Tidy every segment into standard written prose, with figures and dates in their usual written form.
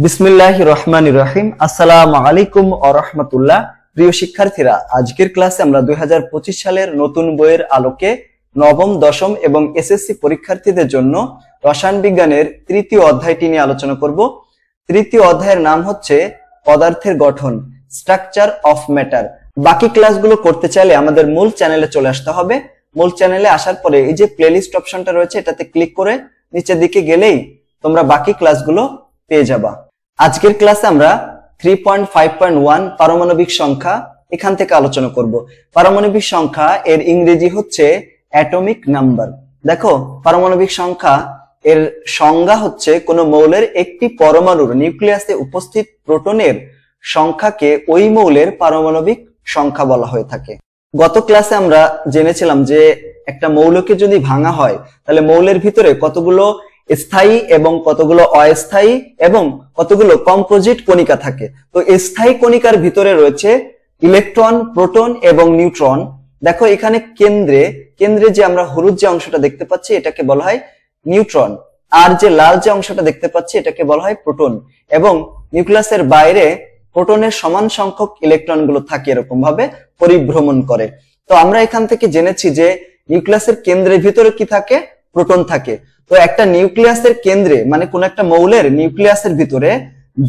বিসমিল্লাহির রহমানির রহিম। আসসালামু আলাইকুম ওয়া রাহমাতুল্লাহ। প্রিয় শিক্ষার্থীরা, আজকের ক্লাসে আমরা 2025 সালের নতুন বইয়ের আলোকে নবম, দশম এবং এসএসসি পরীক্ষার্থীদের জন্য রসায়ন বিজ্ঞানের তৃতীয় অধ্যায়টি নিয়ে আলোচনা করব। তৃতীয় অধ্যায়ের নাম হচ্ছে পদার্থের গঠন, স্ট্রাকচার অফ ম্যাটার। বাকি ক্লাসগুলো করতে চাইলে আমাদের মূল চ্যানেলে চলে আসতে হবে। মূল চ্যানেলে আসার পরে এই যে প্লেলিস্ট অপশনটা রয়েছে, এটাতে ক্লিক করে নিচের দিকে গেলেই তোমরা বাকি ক্লাসগুলো পেয়ে যাবা। আজকের ক্লাসে আমরা 3.5.1 পারমাণবিক সংখ্যা এখান থেকে আলোচনা করব। পারমাণবিক সংখ্যা এর ইংরেজি হচ্ছে অ্যাটমিক নাম্বার। দেখো, পারমাণবিক সংখ্যা এর সংজ্ঞা হচ্ছে কোন মৌলের একটি পরমাণুর নিউক্লিয়াসে উপস্থিত প্রোটনের সংখ্যাকে ওই মৌলের পারমাণবিক সংখ্যা বলা হয়ে থাকে। গত ক্লাসে আমরা জেনেছিলাম যে একটা মৌলকে যদি ভাঙা হয় তাহলে মৌলের ভিতরে কতগুলো স্থায়ী এবং কতগুলো অস্থায়ী এবং কতগুলো কম্পোজিট কণিকা থাকে। তো স্থায়ী কণিকার ভিতরে রয়েছে ইলেকট্রন, প্রোটন এবং নিউট্রন। দেখো, এখানে কেন্দ্রে যে আমরা হলুদ যে অংশটা দেখতে পাচ্ছি এটাকে বলা হয় নিউট্রন, আর যে লাল যে অংশটা দেখতে পাচ্ছি এটাকে বলা হয় প্রোটন। এবং নিউক্লিয়াসের বাইরে প্রোটনের সমান সংখ্যক ইলেকট্রন গুলো থাকে, এরকম ভাবে পরিভ্রমণ করে। তো আমরা এখান থেকে জেনেছি যে নিউক্লিয়াসের কেন্দ্রের ভিতরে কি থাকে? প্রোটন থাকে। তো একটা নিউক্লিয়াসের কেন্দ্রে মানে কোন একটা মৌলের নিউক্লিয়াসের ভিতরে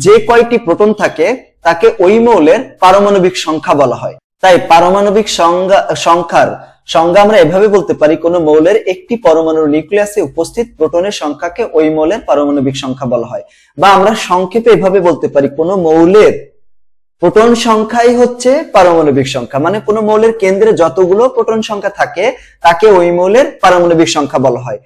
যে কয়টি প্রোটন থাকে তাকে ওই মৌলের পারমাণবিক সংখ্যা বলা হয়। তাই পারমাণবিক সংখ্যার সংজ্ঞা আমরা এভাবে বলতে পারি, কোন মৌলের একটি পরমাণুর নিউক্লিয়াসে উপস্থিত প্রোটনের সংখ্যাকে ওই মৌলের পারমাণবিক সংখ্যা বলা হয়। বা আমরা সংক্ষেপে এভাবে বলতে পারি, কোন মৌলের প্রোটন সংখ্যাই হচ্ছে পারমাণবিক সংখ্যা। মানে কোন মৌলের কেন্দ্রে যতগুলো প্রোটন সংখ্যা থাকে তাকে ওই মৌলের পারমাণবিক সংখ্যা বলা হয়।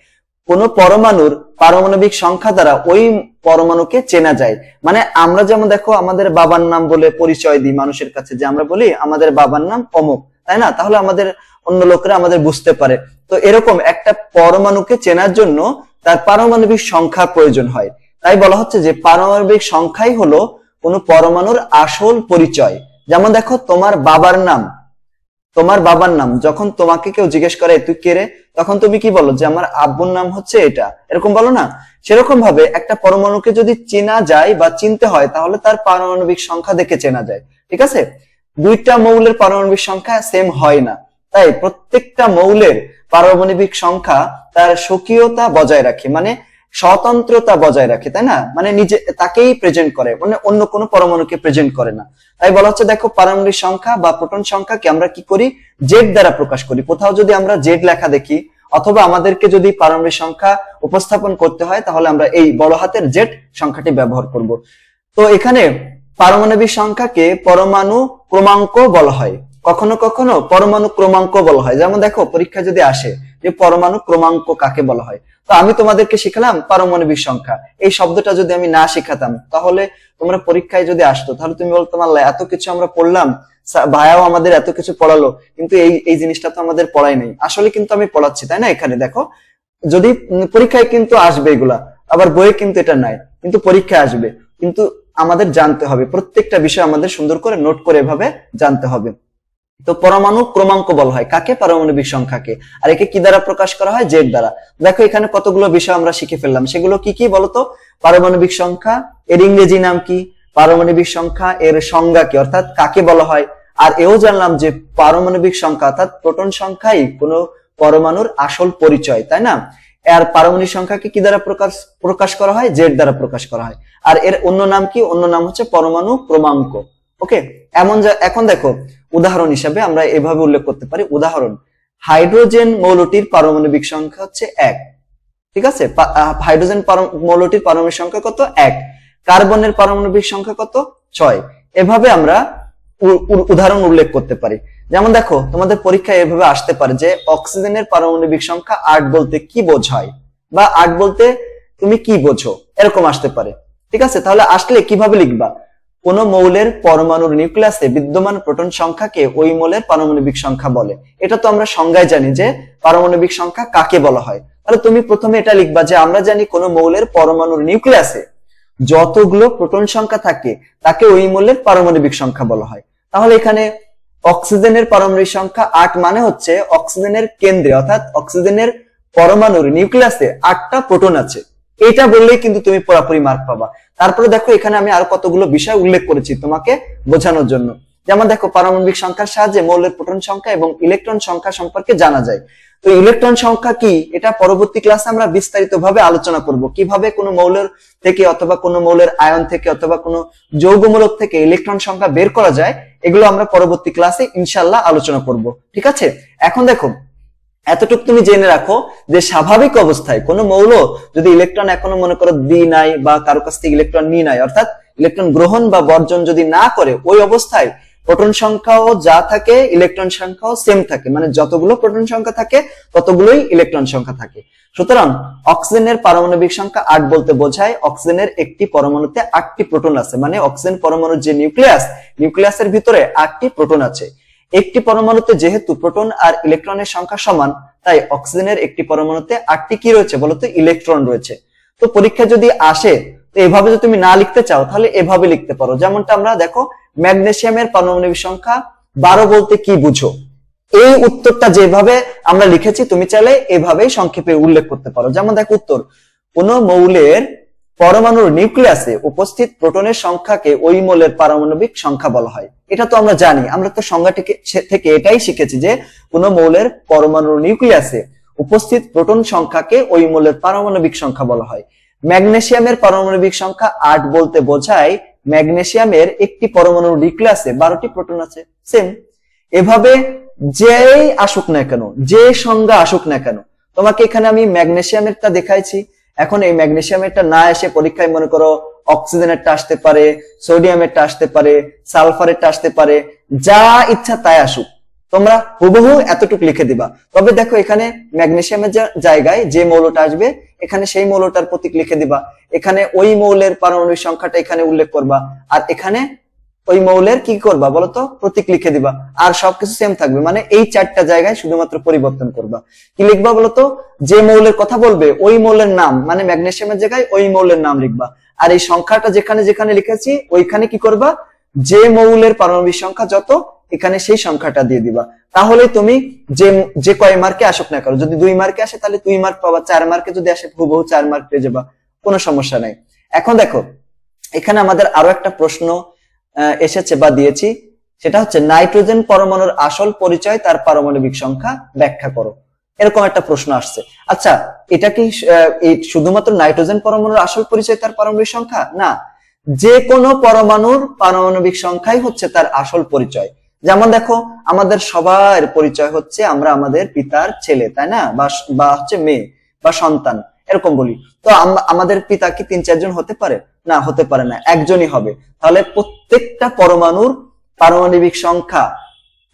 কোন পরমাণুর পারমাণবিক সংখ্যা দ্বারা ওই পরমাণুকে চেনা যায়। মানে আমরা যেমন দেখো আমাদের বাবার নাম বলে পরিচয় দিই মানুষের কাছে, যে আমরা বলি আমাদের বাবার নাম অমুক, তাই না? তাহলে আমাদের অন্য লোকেরা আমাদের বুঝতে পারে। তো এরকম একটা পরমাণুকে চেনার জন্য তার পারমাণবিক সংখ্যা প্রয়োজন হয়। তাই বলা হচ্ছে যে পারমাণবিক সংখ্যাই হলো কোন পরমাণুর আসল পরিচয়। যেমন দেখো, তোমার বাবার নাম যখন তোমাকে কেউ জিজ্ঞেস করে তুই কে রে, তখন তুমি কি বলো? যে আমার আব্বুর নাম হচ্ছে এটা, এরকম বলো না? সেরকম ভাবে একটা পরমাণুকে যদি চেনা যায় বা চিনতে হয় তাহলে তার পারমাণবিক সংখ্যা দেখে চেনা যায়। ঠিক আছে? দুইটা মৌলের পারমাণবিক সংখ্যা সেম হয় না, তাই প্রত্যেকটা মৌলের পারমাণবিক সংখ্যা তার স্বকীয়তা বজায় রাখে, মানে স্বতন্ত্রতা বজায় রাখে, তাই না? মানে নিজে তাকেই প্রেজেন্ট করে, মানে অন্য কোনো পরমাণুকে প্রেজেন্ট করে না। তাই বলা হচ্ছে দেখো, পারমাণবিক সংখ্যা বা প্রোটন সংখ্যাকে আমরা কি করি? জেড দ্বারা প্রকাশ করি। কোথাও যদি আমরা জেড লেখা দেখি অথবা আমাদেরকে যদি পারমাণবিক সংখ্যা উপস্থাপন করতে হয় তাহলে আমরা এই বড় হাতের জেড সংখ্যাটি ব্যবহার করব। তো এখানে পারমাণবিক সংখ্যাকে পরমাণু ক্রমাঙ্ক বলা হয়, কখনো কখনো পরমাণু ক্রমাঙ্ক বলা হয়। যেমন দেখো, পরীক্ষা যদি আসে যে পরমাণু ক্রমাঙ্ক কাকে বলা হয়, তো আমি তোমাদেরকে শিখালাম পারমাণবিক সংখ্যা। এই শব্দটা যদি আমি না শিখাতাম তাহলে তোমরা পরীক্ষায় যদি আসতো তাহলে তুমি বলতো আল্লাহ, এত কিছু আমরা পড়লাম, ভাইয়াও আমাদের এত কিছু পড়ালো, কিন্তু এই জিনিসটা তো আমাদের পড়াই নাই। আসলে কিন্তু আমি পড়াচ্ছি, তাই না? এখানে দেখো, যদি পরীক্ষায় কিন্তু আসবে এগুলা, আবার বইয়ে কিন্তু এটা নাই, কিন্তু পরীক্ষায় আসবে। কিন্তু আমাদের জানতে হবে, প্রত্যেকটা বিষয় আমাদের সুন্দর করে নোট করে এভাবে জানতে হবে। তো পরমাণু ক্রমাঙ্ক বলা হয় কাকে? পারমাণবিক সংখ্যাকে। আর একে কি দ্বারা প্রকাশ করা হয়? জেড দ্বারা। দেখো, এখানে কতগুলো বিষয় আমরা শিখে ফেললাম। সেগুলো কি কি বলতো? পারমাণবিক সংখ্যা এর ইংরেজি নাম কি, পারমাণবিক সংখ্যা এর সংজ্ঞা কি, অর্থাৎ কাকে বলা হয়। আর এও জানলাম যে পারমাণবিক সংখ্যা অর্থাৎ প্রোটন সংখ্যাই কোনো পরমাণুর আসল পরিচয়, তাই না? আর পারমাণবিক সংখ্যাকে কি দ্বারা প্রকাশ করা হয়? জেড দ্বারা প্রকাশ করা হয়। আর এর অন্য নাম কি? অন্য নাম হচ্ছে পরমাণু ক্রমাঙ্ক। ওকে, এখন দেখো, উদাহরণ হিসাবে আমরা এভাবে উল্লেখ করতে পারি। উদাহরণ, হাইড্রোজেন মৌলটির পারমাণবিক সংখ্যা হচ্ছে 1। ঠিক আছে? হাইড্রোজেন মৌলটির পারমাণবিক সংখ্যা কত? 1। কার্বনের পারমাণবিক সংখ্যা কত? 6। এভাবে আমরা উদাহরণ উল্লেখ করতে পারি। যেমন দেখো, তোমাদের পরীক্ষায় এভাবে আসতে পারে যে অক্সিজেনের পারমাণবিক সংখ্যা 8 বলতে কি বোঝায়, বা 8 বলতে তুমি কি বোঝো, এরকম আসতে পারে। ঠিক আছে? তাহলে আসলে কিভাবে লিখবা? কোন মৌলের পরমাণুর নিউক্লিয়াসে বিদ্যমান প্রোটন সংখ্যাকে ওই মৌলের পারমাণবিক সংখ্যা বলে। এটা তো আমরা সংজ্ঞায় জানি যে পারমাণবিক সংখ্যা কাকে বলা হয়। তাহলে তুমি প্রথমে এটা লিখবা যে আমরা জানি কোন মৌলের পরমাণুর নিউক্লিয়াসে যতগুলো প্রোটন সংখ্যা থাকে তাকে ওই মৌলের পারমাণবিক সংখ্যা বলা হয়। তাহলে এখানে অক্সিজেনের পারমাণবিক সংখ্যা 8 মানে হচ্ছে অক্সিজেনের কেন্দ্রে অর্থাৎ অক্সিজেনের পরমাণুর নিউক্লিয়াসে 8টা প্রোটন আছে। এটা বললেই কিন্তু তুমি পুরোপুরি মার্ক পাবা। তারপরে দেখো এখানে আমি আরো কতগুলো বিষয় উল্লেখ করেছি তোমাকে বোঝানোর জন্য। যেমন দেখো পারমাণবিক সংখ্যার সাহায্যে মৌলের প্রোটন সংখ্যা এবং ইলেকট্রন সংখ্যা সম্পর্কে জানা যায়। তো ইলেকট্রন সংখ্যা কি, এটা পরবর্তী ক্লাসে আমরা বিস্তারিতভাবে আলোচনা করব, কিভাবে কোনো মৌলের থেকে অথবা কোনো মৌলের আয়ন থেকে অথবা কোনো যৌগমূলক থেকে ইলেকট্রন সংখ্যা বের করা যায়, এগুলো আমরা পরবর্তী ক্লাসে ইনশাআল্লাহ আলোচনা করব। ঠিক আছে, এখন দেখো এতটুকু তুমি জেনে রাখো যে স্বাভাবিক অবস্থায় কোনো মৌল যদি ইলেকট্রন এখনো মনে করো দিই নাই বা কারো কাছ থেকে ইলেকট্রন নিয়ে নাই, অর্থাৎ ইলেকট্রন গ্রহণ বা বর্জন যদি না করে, ওই অবস্থায় প্রোটন সংখ্যাও যা থাকে ইলেকট্রন সংখ্যাও সেম থাকে, মানে যতগুলো প্রোটন সংখ্যা থাকে ততগুলোই ইলেকট্রন সংখ্যা থাকে। সুতরাং অক্সিজেনের পারমাণবিক সংখ্যা 8 বলতে বোঝায় অক্সিজেনের একটি পরমাণুতে 8টি প্রোটন আছে, মানে অক্সিজেন পরমাণুর যে নিউক্লিয়াসের ভিতরে 8টি প্রোটন আছে। একটি পরমাণুতে যেহেতু প্রোটন আর ইলেকট্রনের সংখ্যা সমান, তাই অক্সিজেনের একটি পরমাণুতে 8টি কি রয়েছে বলতো, ইলেকট্রন রয়েছে। তো পরীক্ষা যদি আসে তো এভাবে যদি তুমি না লিখতে চাও তাহলে এভাবে লিখতে পারো, যেমনটা আমরা দেখো ম্যাগনেসিয়ামের পারমাণবিক সংখ্যা 12 বলতে কি বুঝো, এই উত্তরটা যেভাবে আমরা লিখেছি তুমি চাইলে এভাবেই সংক্ষেপে উল্লেখ করতে পারো। যেমন দেখো উত্তর, কোন মৌলের পরমাণুর নিউক্লিয়াসে উপস্থিত প্রোটনের সংখ্যাকে ওই মৌলের পারমাণবিক সংখ্যা বলা হয়। এটা তো আমরা জানি, আমরা তো সংজ্ঞা থেকে এটাই শিখেছি যে কোন মৌলের পরমাণুর নিউক্লিয়াসে উপস্থিত প্রোটন সংখ্যাকে ওই মৌলের পারমাণবিক সংখ্যা বলা হয়। ম্যাগনেসিয়ামের পারমাণবিক সংখ্যা 8 বলতে বোঝায় ম্যাগনেসিয়ামের একটি পরমাণুর নিউক্লিয়াসে 12টি প্রোটন আছে, সেম। এভাবে যেই আসুক না কেন, যে সংজ্ঞা আসুক না কেন, তোমাকে এখানে আমি ম্যাগনেসিয়ামেরটা দেখাইছি, এখন এই ম্যাগনেসিয়ামেরটা না এসে পরীক্ষায় মনে করো অক্সিজেনেরটা আসতে পারে, সোডিয়ামেরটা আসতে পারে, সালফারেরটা আসতে পারে, যা ইচ্ছা তাই আসুক, তোমরা হুবহু এতটুকু লিখে দিবা। তবে দেখো এখানে ম্যাগনেসিয়ামের জায়গায় যে মৌলটা আসবে এখানে সেই মৌলটার প্রতীক লিখে দিবা, এখানে ওই মৌলের পারমাণবিক সংখ্যাটা এখানে উল্লেখ করবা, আর এখানে ওই মৌলের কি করবা বলতো, প্রতীক লিখে দিবা, আর সবকিছু সেম থাকবে। মানে এই 4টা জায়গায় শুধুমাত্র পরিবর্তন করবা। কি লিখবা বলতো, যে মৌলের কথা বলবে ওই মৌলের নাম, মানে ম্যাগনেসিয়ামের জায়গায় ওই মৌলের নাম লিখবা, আর এই সংখ্যাটা যেখানে যেখানে লিখেছি ওইখানে কি করবা, যে মৌলের পারমাণবিক সংখ্যা যত এখানে সেই সংখ্যাটা দিয়ে দিবা। তাহলে তুমি যে কয় মার্কে আসুক না কেন, যদি 2 মার্কে আসে তাহলে 2 মার্ক পাবা, 4 মার্কে যদি আসে হুবহু 4 মার্ক পেয়ে যাবা, কোনো সমস্যা নাই। এখন দেখো এখানে আমাদের আরো একটা প্রশ্ন এসেছে বা দিয়েছি, সেটা হচ্ছে নাইট্রোজেন পরমাণুর আসল পরিচয় তার পারমাণবিক সংখ্যা ব্যাখ্যা করো, এরকম একটা প্রশ্ন আসছে। আচ্ছা, এটা কি শুধুমাত্র নাইট্রোজেন পরমাণুর আসল পরিচয় তার পারমাণবিক সংখ্যা? না, যে কোনো পরমাণুর পারমাণবিক সংখ্যাই হচ্ছে তার আসল পরিচয়। যেমন দেখো আমাদের সবার পরিচয় হচ্ছে আমরা আমাদের পিতার ছেলে, তাই না, বা হচ্ছে মেয়ে বা সন্তান, এরকম বলি। তো আমাদের পিতা কি 3-4 জন হতে পারে? না, হতে পারে না, একজনই হবে। তাহলে প্রত্যেকটা পরমাণুর পারমাণবিক সংখ্যা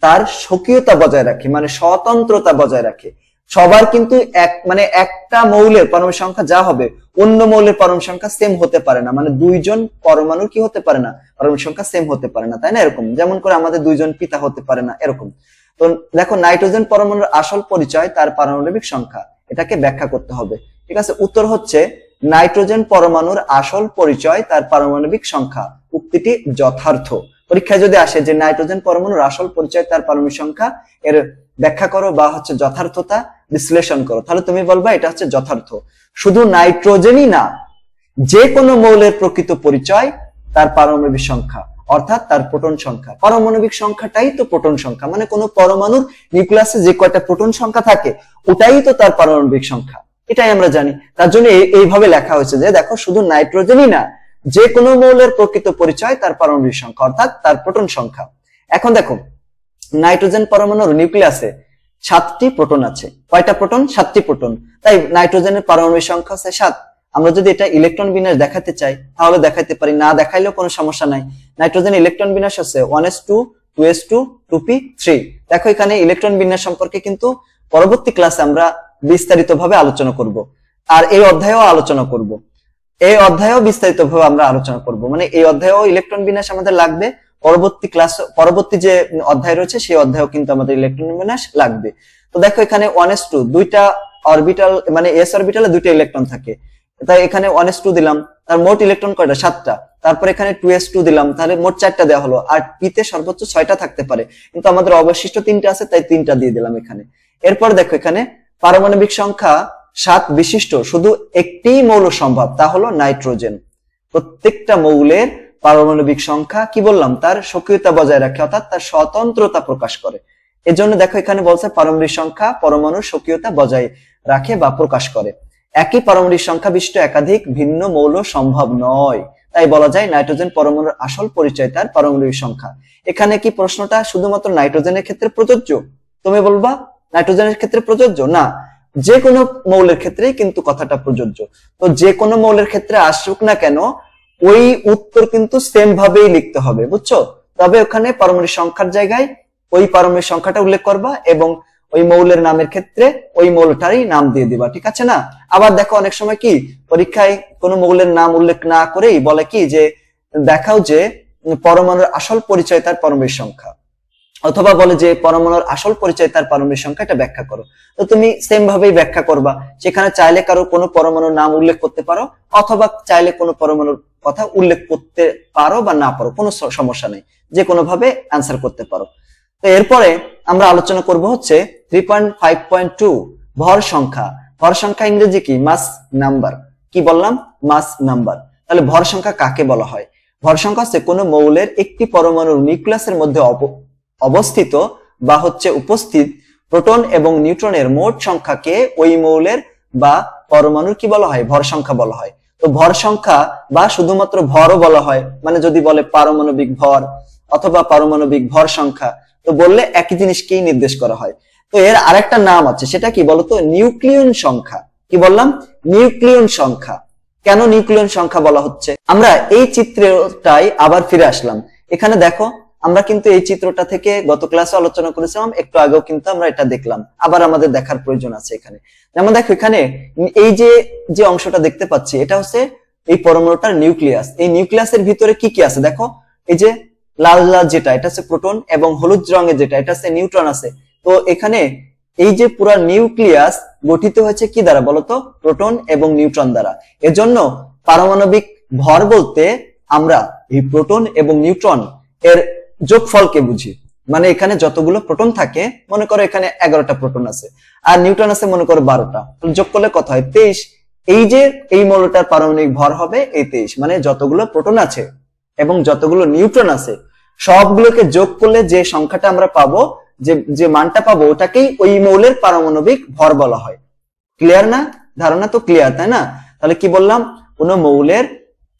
তার স্বকীয়তা বজায় রাখে, মানে স্বতন্ত্রতা বজায় রাখে। সবার কিন্তু মানে একটা মৌলের পারমাণবিক সংখ্যা যা হবে অন্য মৌলের পারমাণবিক সংখ্যা সেম হতে পারে না, মানে 2 জন পরমাণুর কি হতে পারে না, পারমাণবিক সংখ্যা সেম হতে পারে না, তাই না, এরকম। যেমন করে আমাদের 2 জন পিতা হতে পারে না, এরকম। তো দেখো নাইট্রোজেন পরমাণুর আসল পরিচয় তার পারমাণবিক সংখ্যা, এটাকে ব্যাখ্যা করতে হবে। ঠিক আছে, উত্তর হচ্ছে নাইট্রোজেন পরমাণুর আসল পরিচয় তার পারমাণবিক সংখ্যা, উক্তিটি যথার্থ। পরীক্ষায় যদি আসে যে নাইট্রোজেন পরমাণুর আসল পরিচয় তার পারমাণবিক সংখ্যা, এর ব্যাখ্যা করো বা হচ্ছে যথার্থতা বিশ্লেষণ করো, তাহলে তুমি বলবা এটা হচ্ছে যথার্থ। শুধু নাইট্রোজেনই না, যে কোনো মৌলের প্রকৃত পরিচয় তার পারমাণবিক সংখ্যা, অর্থাৎ তার প্রোটন সংখ্যা। পারমাণবিক সংখ্যাটাই তো প্রোটন সংখ্যা, মানে কোনো পরমাণুর নিউক্লিয়াসে যে কয়টা প্রোটন সংখ্যা থাকে ওটাই তো তার পারমাণবিক সংখ্যা, এটাই আমরা জানি। তার জন্য এইভাবে লেখা হয়েছে যে দেখো শুধু নাইট্রোজেনই না, যে কোনো মৌলের প্রকৃত পরিচয় তার পারমাণবিক সংখ্যা, অর্থাৎ তার প্রোটন সংখ্যা। এখন দেখো নাইট্রোজেন পরমাণুর নিউক্লিয়াসে 7টি প্রোটন আছে। কয়টা প্রোটন? 7টি প্রোটন। তাই নাইট্রোজেনের পারমাণবিক সংখ্যা হচ্ছে 7। আমরা যদি এটা ইলেকট্রন বিন্যাস দেখাতে চাই তাহলে দেখাতে পারি, না দেখাইলেও কোনো সমস্যা নাই। নাইট্রোজেন ইলেকট্রন বিন্যাস হচ্ছে 1s2 2s2 2p3। দেখো এখানে ইলেকট্রন বিন্যাস সম্পর্কে কিন্তু পরবর্তী ক্লাসে আমরা বিস্তারিতভাবে আলোচনা করব, আর এই অধ্যায়েও আলোচনা করব, এই অধ্যায়েও বিস্তারিতভাবে আমরা আলোচনা করব। মানে এই অধ্যায়েও ইলেকট্রন বিন্যাস আমাদের লাগবে, পরবর্তী যে অধ্যায় রয়েছে সেই অধ্যায়েও কিন্তু আমাদের ইলেকট্রন বিন্যাস লাগবে। তো দেখো এখানে 1s2 দুইটা অরবিটাল, মানে s অরবিটালে 2টা ইলেকট্রন থাকে, তাই এখানে 1s2 দিলাম, তার মোট ইলেকট্রন কয়টা? 7টা। তারপর এখানে 2s2 দিলাম, তাহলে মোট 4টা দেওয়া হলো। আর p তে সর্বোচ্চ 6টা থাকতে পারে, কিন্তু আমাদের অবশিষ্ট 3টা আছে তাই 3টা দিয়ে দিলাম এখানে। এরপর দেখো এখানে পারমাণবিক সংখ্যা সাত বিশিষ্ট শুধু একটি মৌল সম্ভব, তা হলো নাইট্রোজেন। প্রত্যেকটা মৌলের পারমাণবিক সংখ্যা কি বললাম, তার স্বকীয়তা বজায় রাখে, অর্থাৎ তার স্বতন্ত্রতা প্রকাশ করে। এজন্য দেখো এখানে বলছে পারমাণবিক সংখ্যা পরমাণুর স্বকীয়তা বজায় রাখে বা প্রকাশ করে। একই পারমাণবিক সংখ্যা বিশিষ্ট একাধিক ভিন্ন মৌল সম্ভব নয়, তাই বলা যায় নাইট্রোজেন পরমাণুর আসল পরিচয় তার পারমাণবিক সংখ্যা। এখানে কি প্রশ্নটা শুধুমাত্র নাইট্রোজেনের ক্ষেত্রে প্রযোজ্য? তুমি বলবা নাইট্রোজেনের ক্ষেত্রে প্রযোজ্য না, যে কোনো মৌলের ক্ষেত্রেই কিন্তু কথাটা প্রযোজ্য। তো যে কোনো মৌলের ক্ষেত্রে আসুক না কেন, ওই উত্তর কিন্তু সেম ভাবেই লিখতে হবে, বুঝছো? তবে ওখানে পারমাণবিক সংখ্যার জায়গায় ওই পারমাণবিক সংখ্যাটা উল্লেখ করবা এবং ওই মৌলের নামের ক্ষেত্রে ওই মৌলটারই নাম দিয়ে দিবা, ঠিক আছে না? আবার দেখো অনেক সময় কি পরীক্ষায় কোনো মৌলের নাম উল্লেখ না করেই বলে কি যে দেখাও যে পরমাণুর আসল পরিচয় তার পারমাণবিক সংখ্যা, অথবা বলে যে পরমাণুর আসল পরিচয় তার পারমাণবিক সংখ্যা, এটা ব্যাখ্যা করো। তো তুমি সেম ভাবেই ব্যাখ্যা করবা, সেখানে চাইলে কারো কোনো পরমাণুর নাম উল্লেখ করতে পারো, অথবা চাইলে কোনো পরমাণুর কথা উল্লেখ করতে পারো বা না পারো, কোনো সমস্যা নেই, যে কোনো ভাবে অ্যান্সার করতে পারো। তো এরপরে আমরা আলোচনা করব হচ্ছে 3.5.2 ভর সংখ্যা। ভর সংখ্যা ইংরেজি কি? মাস নাম্বার। কি বললাম? মাস নাম্বার। তাহলে ভর সংখ্যা কাকে বলা হয়? ভর সংখ্যা হচ্ছে কোনো মৌলের একটি পরমাণুর নিউক্লিয়াসের মধ্যে অবস্থিত বা হচ্ছে উপস্থিত প্রোটন এবং নিউট্রনের মোট সংখ্যাকে ওই মৌলের বা পরমাণুর কি বলা হয়? ভর সংখ্যা বলা হয়। তো ভর সংখ্যা বা শুধুমাত্র ভরও বলা হয়, মানে যদি বলে পারমাণবিক ভর অথবা পারমাণবিক ভর সংখ্যা, তো বললে একই জিনিসকেই নির্দেশ করা হয়। তো এর আরেকটা নাম আছে, সেটা কি বলতো? নিউক্লিয়ন সংখ্যা। কি বললাম? নিউক্লিয়ন সংখ্যা। কেন নিউক্লিয়ন সংখ্যা বলা হচ্ছে? আমরা এই চিত্রটাই আবার ফিরে আসলাম। এখানে দেখো আমরা কিন্তু এই চিত্রটা থেকে গত ক্লাসে আলোচনা করেছিলাম, একটু আগেও কিন্তু আমরা এটা দেখলাম, আবার আমাদের দেখার প্রয়োজন আছে এখানে। যেমন দেখো এখানে এই যে অংশটা দেখতে পাচ্ছি, এটা হচ্ছে এই পরমাণুটার নিউক্লিয়াস। এই নিউক্লিয়াসের ভিতরে কি কি আছে দেখো, এই যে লাল লাল যেটা, এটা হচ্ছে প্রোটন, এবং হলুদ রঙের যেটা, এটা হচ্ছে নিউট্রন আছে। তো এখানে এই যে পুরো নিউক্লিয়াস গঠিত হয়েছে কি দ্বারা বলতো? প্রোটন এবং নিউট্রন দ্বারা। এজন্য পারমাণবিক ভর বলতে আমরা এই প্রোটন এবং নিউট্রন এর যোগফলকে বুঝি। মানে এখানে যতগুলো প্রোটন থাকে, মনে করো এখানে 11টা প্রোটন আছে আর নিউট্রন আছে মনে করো 12টা, যোগ করলে কত হয়? 23। এই যে এই মৌলটার পারমাণবিক ভর হবে এই 23, মানে যতগুলো প্রোটন আছে এবং যতগুলো নিউট্রন আছে সবগুলোকে যোগ করলে যে সংখ্যাটা আমরা পাবো, যে মানটা পাবো, ওটাকেই ওই মৌলের পারমাণবিক ভর বলা হয়। ক্লিয়ার না? ধারণা তো ক্লিয়ার, তাই না? তাহলে কি বললাম? কোন মৌলের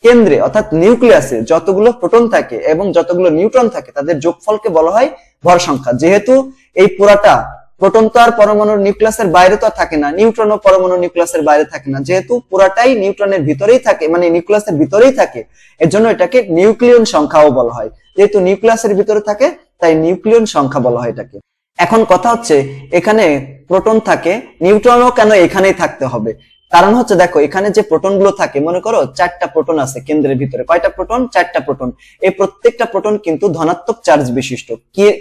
কেন্দ্রে অর্থাৎ নিউক্লিয়াসে যতগুলো প্রোটন থাকে এবং যতগুলো নিউট্রন থাকে তাদের যোগফলকে বলা হয় ভর সংখ্যা। যেহেতু এই পুরাটা প্রোটন তো আর পরমাণুর নিউক্লিয়াসের বাইরে তো থাকে না, নিউট্রনও পরমাণুর নিউক্লিয়াসের বাইরে থাকে না, যেহেতু পুরাটাই নিউট্রনের ভিতরেই থাকে, মানে নিউক্লিয়াসের ভিতরেই থাকে, এর জন্য এটাকে নিউক্লিয়ন সংখ্যাও বলা হয়। যেহেতু নিউক্লিয়াসের ভিতরে থাকে তাই নিউক্লিয়ন সংখ্যা বলা হয় এটাকে। এখন কথা হচ্ছে এখানে প্রোটন থাকে, নিউট্রনও কেন এখানেই থাকতে হবে? কারণ হচ্ছে দেখো এখানে যে প্রোটন গুলো থাকে, মনে করো 4টা প্রোটন আছে কেন্দ্রের ভিতরে। কয়টা প্রোটন? 4টা প্রোটন। এই প্রত্যেকটা প্রোটন কিন্তু ধনাত্মক চার্জ বিশিষ্ট।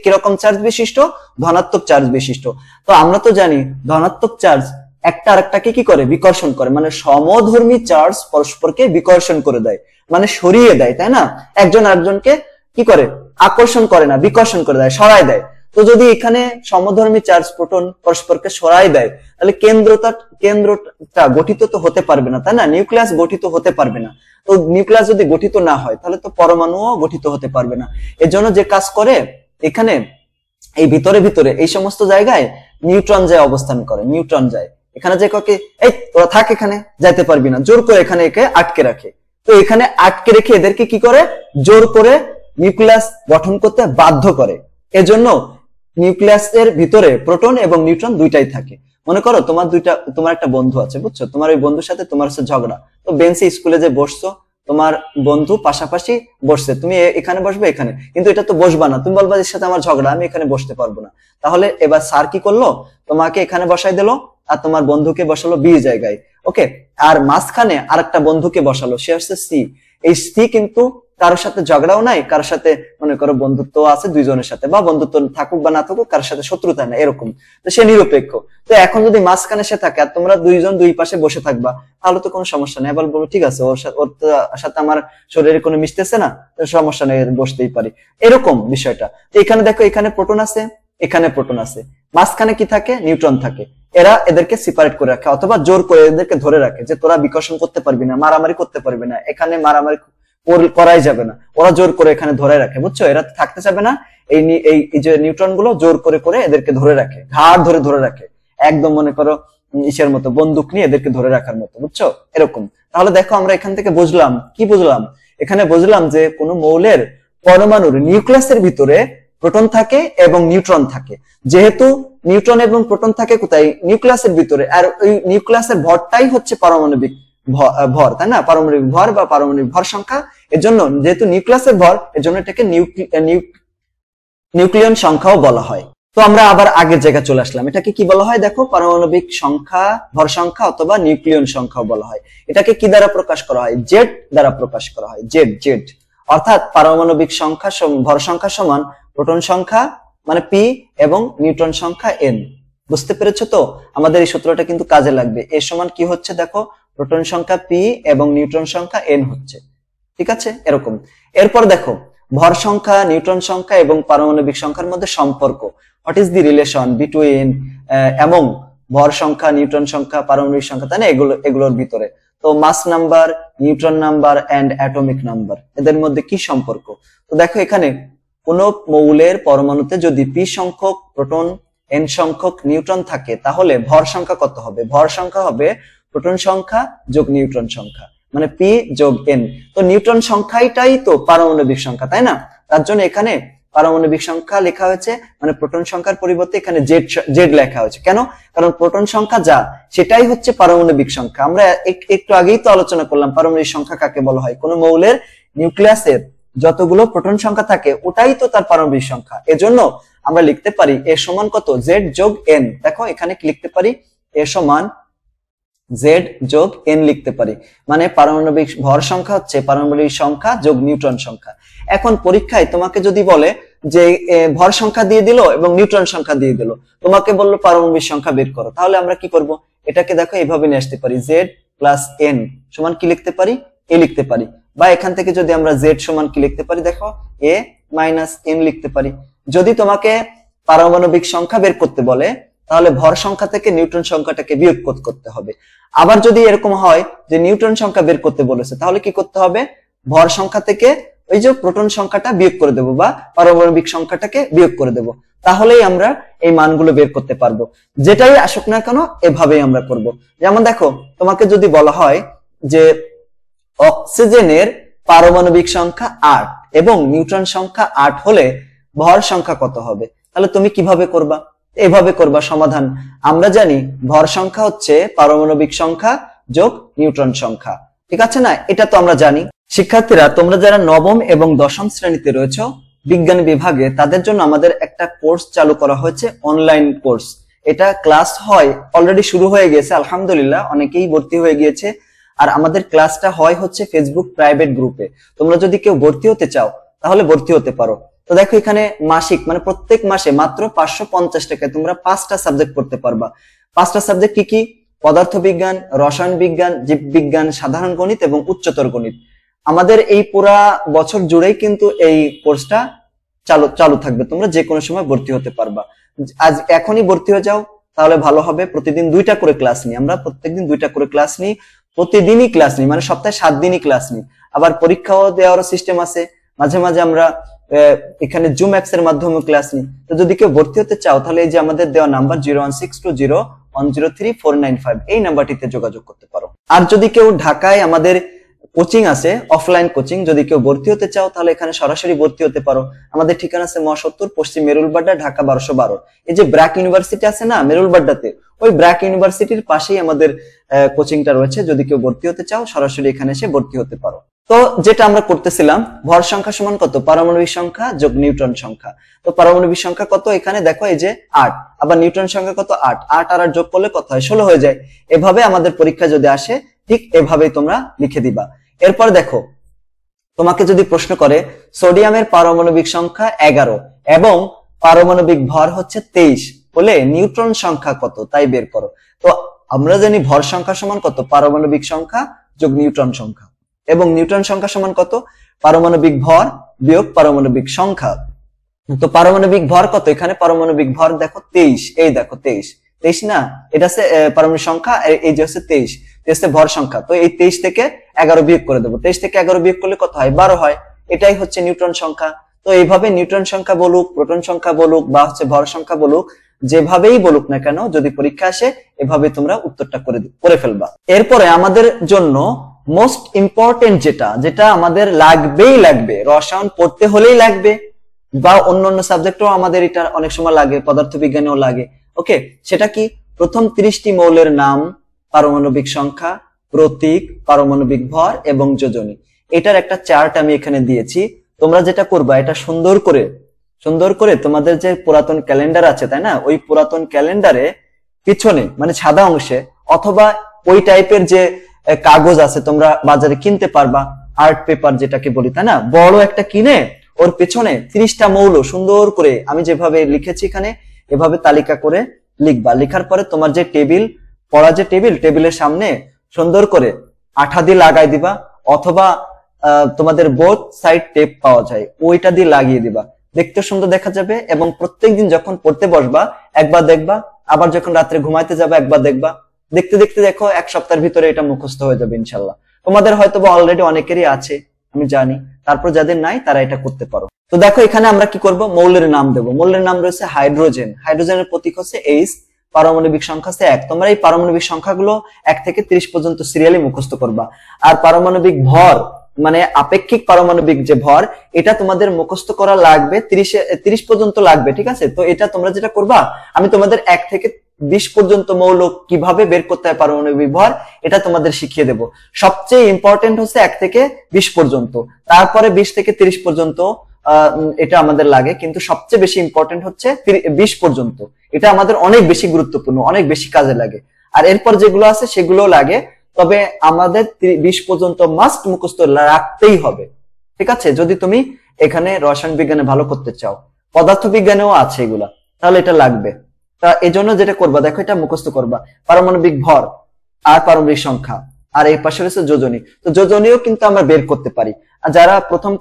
কিরকম চার্জ বিশিষ্ট? ধনাত্মক চার্জ বিশিষ্ট। তো আমরা তো জানি ধনাত্মক চার্জ একটা আরেকটাকে কি করে? বিকর্ষণ করে, মানে সমধর্মী চার্জ পরস্পরকে বিকর্ষণ করে দেয়, মানে সরিয়ে দেয়, তাই না? একজন আরেকজনকে কি করে? আকর্ষণ করে না, বিকর্ষণ করে দেয়, সরায় দেয়। তো যদি এখানে সমধর্মী চার্জ প্রোটন পরস্পরকে সরাই দেয়, তাহলে কেন্দ্রটা গঠিত তো হতে পারবে না, তাই না? নিউক্লিয়াস গঠিত হতে পারবে না। তো নিউক্লিয়াস যদি গঠিত না হয় তাহলে তো পরমাণুও গঠিত হতে পারবে না। এর জন্য যে কাজ করে এখানে এই ভিতরে এই সমস্ত জায়গায় নিউট্রন যায় অবস্থান করে, নিউট্রন যায় এখানে, যে কাকে এই তোরা থাক, এখানে যাইতে পারবি না, জোর করে এখানে একে আটকে রাখে। তো এখানে আটকে রেখে এদেরকে কি করে? জোর করে নিউক্লিয়াস গঠন করতে বাধ্য করে। এজন্য নিউক্লিয়াসের ভিতরে প্রোটন এবং নিউট্রন দুইটাই থাকে। মনে করো তোমার একটা বন্ধু আছে, বুঝছো? তোমার ওই বন্ধুর সাথে তোমার হচ্ছে ঝগড়া, তো বেঞ্চে স্কুলে যে বসছো, তোমার বন্ধু পাশাপাশি বসছে, তুমি এখানে বসবে এখানে, কিন্তু এটা তো বসবা না, তুমি বলবা এর সাথে আমার ঝগড়া, আমি এখানে বসতে পারবো না। তাহলে এবার স্যার কি করলো? তোমাকে এখানে বসাই দিল আর তোমার বন্ধুকে বসালো বি জায়গায়, ওকে? আর মাঝখানে আরেকটা বন্ধুকে বসালো, সে হচ্ছে সি। এই সি কিন্তু কারোর সাথে ঝগড়াও নাই, কারোর সাথে মনে করো বন্ধুত্ব আছে দুইজনের সাথে, বা বন্ধুত্ব থাকুক বা না থাকুক, কারোর সাথে শত্রুতা না, এরকম। তো সে নিরপেক্ষ। তো এখন যদি মাঝখানে সে থাকে আর তোমরা দুইজন দুই পাশে বসে থাকবা, তাহলে তো কোনো সমস্যা নেই। এবার বলবো ঠিক আছে, ওর সাথে আমার শরীরে কোনো মিশতেছে না, সমস্যা নেই, বসতেই পারি, এরকম বিষয়টা। তো এখানে দেখো, এখানে প্রোটন আছে, এখানে প্রোটন আছে, মাঝখানে কি থাকে? নিউট্রন থাকে। এরা এদেরকে সেপারেট করে রাখে অথবা জোর করে এদেরকে ধরে রাখে যে তোরা বিকর্ষণ করতে পারবি না, মারামারি করতে পারবি না, এখানে মারামারি করাই যাবে না, ওরা জোর করে এখানে ধরে রাখে, বুঝছো? এরা থাকতে চাবে না, এই যে নিউট্রন গুলো জোর করে করে এদেরকে ধরে রাখে, ঘাড় ধরে ধরে রাখে, একদম মনে করো ইসের মতো, বন্দুক নিয়ে এদেরকে ধরে রাখার মতো, বুঝছো? এরকম। তাহলে দেখো আমরা এখান থেকে বুঝলাম কি বুঝলাম, এখানে বুঝলাম যে কোনো মৌলের পরমাণুর নিউক্লিয়াসের ভিতরে প্রোটন থাকে এবং নিউট্রন থাকে। যেহেতু নিউট্রন এবং প্রোটন থাকে কোথায়? নিউক্লিয়াসের ভিতরে, আর ওই নিউক্লিয়াসের ভরটাই হচ্ছে পারমাণবিক ভর, তাই না? পারমাণবিক ভর বা পারমাণবিক ভর সংখ্যা। এর জন্য যেহেতু নিউক্লিয়াসের ভর, এর জন্য এটাকে নিউক্লিয়ন সংখ্যাও বলা হয়। তো আমরা আবার আগের জায়গায় চলে আসলাম, এটাকে কি বলা হয় দেখো? পারমাণবিক সংখ্যা, ভর সংখ্যা অথবা নিউক্লিয়ন সংখ্যাও বলা হয়। এটাকে কি দ্বারা প্রকাশ করা হয়? জেড দ্বারা প্রকাশ করা হয়, জেড জেড। অর্থাৎ পারমাণবিক সংখ্যা ভর সংখ্যা সমান প্রোটন সংখ্যা মানে পি এবং নিউট্রন সংখ্যা এন। বুঝতে পেরেছো তো? আমাদের এই সূত্রটা কিন্তু কাজে লাগবে। এ সমান কি হচ্ছে দেখো? প্রোটন সংখ্যা পি এবং নিউট্রন সংখ্যা এন হচ্ছে, ঠিক আছে? এরকম। এরপর দেখো ভর সংখ্যা, নিউট্রন সংখ্যা এবং পারমাণবিক সংখ্যার মধ্যে সম্পর্ক। What is the relation between এবং ভর সংখ্যা, নিউট্রন সংখ্যা, পারমাণবিক সংখ্যা, তাই না? এগুলোর ভিতরে তো mass number, neutron number and atomic number, এদের মধ্যে কি সম্পর্ক? তো দেখো এখানে কোন মৌলের পরমাণুতে যদি পি সংখ্যক প্রোটন, এন সংখ্যক নিউট্রন থাকে, তাহলে ভর সংখ্যা কত হবে? ভর সংখ্যা হবে প্রোটন সংখ্যা যোগ নিউট্রন সংখ্যা, মানে পি যোগ এন। তো নিউট্রন সংখ্যাটাই তো পারমাণবিক সংখ্যা, তাই না? তার জন্য এখানে পারমাণবিক সংখ্যা লেখা হয়েছে, মানে প্রোটন সংখ্যার পরিবর্তে এখানে জেড লেখা হয়েছে। কেন? কারণ প্রোটন সংখ্যা যা, সেটাই হচ্ছে পারমাণবিক সংখ্যা। আমরা একটু আগেই তো আলোচনা করলাম পারমাণবিক সংখ্যা কাকে বলা হয়। কোন মৌলের নিউক্লিয়াসের যতগুলো প্রোটন সংখ্যা থাকে, ওটাই তো তার পারমাণবিক সংখ্যা। এজন্য আমরা লিখতে পারি এ সমান কত? জেড যোগ এন। দেখো এখানে কি লিখতে পারি? এ সমান জেড যোগ এন লিখতে পারি, মানে পারমাণবিক ভর সংখ্যা হচ্ছে পারমাণবিক সংখ্যা যোগ নিউট্রন সংখ্যা। এখন পরীক্ষায় তোমাকে যদি বলে যে ভর সংখ্যা দিয়ে দিল এবং নিউট্রন সংখ্যা দিয়ে দিল, তোমাকে বললো পারমাণবিক সংখ্যা বের করো, তাহলে আমরা কি করব? এটাকে দেখো এইভাবে নিয়ে আসতে পারি, জেড প্লাস এন সমান কি লিখতে পারি? এ লিখতে পারি। বা এখান থেকে যদি আমরা জেড সমান কি লিখতে পারি? দেখো এ মাইনাস এন লিখতে পারি। যদি তোমাকে পারমাণবিক সংখ্যা বের করতে বলে, তাহলে ভর সংখ্যা থেকে নিউট্রন সংখ্যাটাকে বিয়োগ করতে হবে। আবার যদি এরকম হয় যে নিউট্রন সংখ্যা বের করতে বলেছে, তাহলে কি করতে হবে? ভর সংখ্যা থেকে ওই যে প্রোটন সংখ্যাটা বিয়োগ করে দেব বা পারমাণবিক সংখ্যাটাকে বিয়োগ করে দেব, তাহলেই আমরা এই মানগুলো বের করতে পারবো। যেটাই আসুক না কেন এভাবেই আমরা করব। যেমন দেখো তোমাকে যদি বলা হয় যে অক্সিজেনের পারমাণবিক সংখ্যা 8 এবং নিউট্রন সংখ্যা 8 হলে ভর সংখ্যা কত হবে, তাহলে তুমি কিভাবে করবা? এভাবে করবা সমাধান। আমরা জানি ভর সংখ্যা হচ্ছে পারমাণবিক সংখ্যা যোগ নিউট্রন সংখ্যা, ঠিক আছে না? এটা তো আমরা জানি। শিক্ষার্থীরা, তোমরা যারা নবম এবং দশম শ্রেণীতে রয়েছে বিজ্ঞান বিভাগে, তাদের জন্য আমাদের একটা কোর্স চালু করা হয়েছে, অনলাইন কোর্স। এটা ক্লাস হয়, অলরেডি শুরু হয়ে গেছে আলহামদুলিল্লাহ, অনেকেই ভর্তি হয়ে গিয়েছে। আর আমাদের ক্লাসটা হয় হচ্ছে ফেসবুক প্রাইভেট গ্রুপে। তোমরা যদি কেউ ভর্তি হতে চাও তাহলে ভর্তি হতে পারো। তো দেখো এখানে মাসিক মানে প্রত্যেক মাসে মাত্র 550 টাকায় তোমরা 5টা সাবজেক্ট পড়তে পারবা। 5টা সাবজেক্ট কি কি? পদার্থবিজ্ঞান, রসায়ন বিজ্ঞান, জীববিজ্ঞান, সাধারণ গণিত এবং উচ্চতর গণিত। আমাদের এই পুরা বছর জুড়েই কিন্তু এই কোর্সটা চালু থাকবে, তোমরা যে কোনো সময় ভর্তি হতে পারবা। আজ এখনই ভর্তি হয়ে যাও তাহলে ভালো হবে। প্রতিদিন 2টা করে ক্লাস নিই আমরা, প্রত্যেকদিন 2টা করে ক্লাস নিই, প্রতিদিনই ক্লাস নিই, মানে সপ্তাহে 7 দিনই ক্লাস নিই। আবার পরীক্ষাও দেওয়ার সিস্টেম আছে, মাঝে মাঝে আমরা এখানে জুম অ্যাপস এর মাধ্যমে ক্লাস নিই। তো যদি কেউ ভর্তি হতে চাও তাহলে এই যে আমাদের দেওয়া নাম্বার 01620103495 এই নাম্বারটিতে যোগাযোগ করতে পারো। আর যদি কেউ ঢাকায় আমাদের কোচিং আছে, অফলাইন কোচিং, যদি কেউ ভর্তি হতে চাও তাহলে এখানে সরাসরি ভর্তি হতে পারো। আমাদের ঠিকানা আছে ম70 পশ্চিম মেরুলবাড্ডা, ঢাকা 1212। এই যে ব্র্যাক ইউনিভার্সিটি আছে না মেরুলবাড্ডাতে, ওই ব্র্যাক ইউনিভার্সিটির পাশেই আমাদের কোচিংটা রয়েছে। যদি কেউ ভর্তি হতে চাও সরাসরি এখানে এসে ভর্তি হতে পারো। তো যেটা আমরা করতেছিলাম, ভর সংখ্যা সমান কত? পারমাণবিক সংখ্যা যোগ নিউট্রন সংখ্যা। তো পারমাণবিক সংখ্যা কত? এখানে দেখো এই যে 8, আবার নিউট্রন সংখ্যা কত? 8 আর 8 যোগ করলে কত হয়? 16 হয়ে যায়। এভাবে আমাদের পরীক্ষা যদি আসে ঠিক এভাবেই তোমরা লিখে দিবা। এরপর দেখো তোমাকে যদি প্রশ্ন করে সোডিয়ামের পারমাণবিক সংখ্যা 11 এবং পারমাণবিক ভর হচ্ছে 23 বলে নিউট্রন সংখ্যা কত তাই বের করো। তো আমরা জানি ভর সংখ্যা সমান কত? পারমাণবিক সংখ্যা যোগ নিউট্রন সংখ্যা, এবং নিউট্রন সংখ্যা সমান কত? পারমাণবিক ভর বিয়োগ পারমাণবিক সংখ্যা। তো পারমাণবিক ভর কত? এখানে পারমাণবিক ভর দেখো 23, এই দেখো 23, 23 না, এটা হচ্ছে পারমাণবিক সংখ্যা, এই যে হচ্ছে 23 হচ্ছে ভর সংখ্যা। তো এই 23 থেকে 11 বিয়োগ করে দেবো, 23 থেকে 11 বিয়োগ করলে কত হয়? 12 হয়। এটাই হচ্ছে নিউট্রন সংখ্যা। তো এইভাবে নিউট্রন সংখ্যা বলুক, প্রোটন সংখ্যা বলুক, বা হচ্ছে ভর সংখ্যা বলুক, যেভাবেই বলুক না কেন, যদি পরীক্ষা আসে এভাবে তোমরা উত্তরটা করে ফেলবা। এরপরে আমাদের জন্য মোস্ট ইম্পর্টেন্ট যেটা আমাদের লাগবেই লাগবে, রসায়ন পড়তে হলেই লাগবে, বা অন্যান্য সাবজেক্টও আমাদের এটা অনেক সময় লাগে, পদার্থবিজ্ঞানেও লাগে। ওকে, সেটা কি? প্রথম 30টি মৌলের নাম, পারমাণবিক সংখ্যা, প্রতীক, পারমাণবিক ভর এবং যোজনী। এটার একটা চার্ট আমি এখানে দিয়েছি। তোমরা যেটা করবা, এটা সুন্দর করে তোমাদের যে পুরাতন ক্যালেন্ডার আছে, তাই না, ওই পুরাতন ক্যালেন্ডারে পিছনে মানে সাদা অংশে, অথবা ওই টাইপের যে কাগজ আছে তোমরা বাজারে কিনতে পারবা, আর্ট পেপার যেটাকে বলি, তাই না, বড় একটা কিনে ওর পেছনে 30টা মৌল সুন্দর করে আমি যেভাবে লিখেছি এখানে এভাবে তালিকা করে লিখবা। লিখার পরে তোমার যে টেবিল, পড়া যে টেবিলের সামনে সুন্দর করে আঠা দিয়ে লাগাই দিবা, অথবা তোমাদের বোথ সাইড টেপ পাওয়া যায়, ওইটা দিয়ে লাগিয়ে দিবা। দেখতে সুন্দর দেখা যাবে। এবং প্রত্যেকদিন যখন পড়তে বসবা একবার দেখবা, আবার যখন রাত্রে ঘুমাইতে যাবে একবার দেখবা। দেখতে দেখতে দেখো 1 সপ্তাহের ভিতরে এটা মুখস্থ হয়ে যাবে ইনশাল্লাহ। তোমাদের হয়তো বা অলরেডি অনেকেরই আছে, আমি জানি, তারপর যাদের নাই তারা এটা করতে পারো। তো দেখো এখানে আমরা কি করব, মৌলের নাম দেব। মৌলের নাম রয়েছে হাইড্রোজেন, হাইড্রোজেনের প্রতীক হচ্ছে H, পারমাণবিক সংখ্যা হচ্ছে 1। তোমরা এই পারমাণবিক সংখ্যাগুলো 1 থেকে 30 পর্যন্ত সিরিয়ালি মুখস্থ করবা। আর পারমাণবিক ভর মানে আপেক্ষিক পারমাণবিক যে ভর, এটা তোমাদের মুখস্থ করা লাগবে 30 পর্যন্ত লাগবে, ঠিক আছে। তো এটা তোমরা যেটা করবা, আমি তোমাদের 1 থেকে 20 পর্যন্ত মৌল কিভাবে বের করতে হয় পারমাণবিক ভর, এটা তোমাদের শিখিয়ে দেব। সবচেয়ে ইম্পর্টেন্ট হচ্ছে 1 থেকে 20 পর্যন্ত, তারপরে 20 থেকে 30 পর্যন্ত এটা আমাদের লাগে, কিন্তু সবচেয়ে বেশি ইম্পর্টেন্ট হচ্ছে 20 পর্যন্ত। এটা আমাদের অনেক বেশি গুরুত্বপূর্ণ, অনেক বেশি কাজে লাগে। আর এরপর যেগুলো আছে সেগুলো লাগে, তবে আমাদের 20 পর্যন্ত মাস্ট মুখস্থ রাখতেই হবে, ঠিক আছে। যদি তুমি এখানে রসায়ন বিজ্ঞানে ভালো করতে চাও, পদার্থ বিজ্ঞানেও আছে এগুলা, তাহলে এটা লাগবে। তা এই জন্য যেটা করবা, দেখো এটা মুখস্থ করবা, পারমাণবিক ভর আর পারমাণবিক সংখ্যা, আর এই পাশে রয়েছে যোজনী। তো যোজনীও কিন্তু আমরা বের করতে পারি। আর যারা প্রথম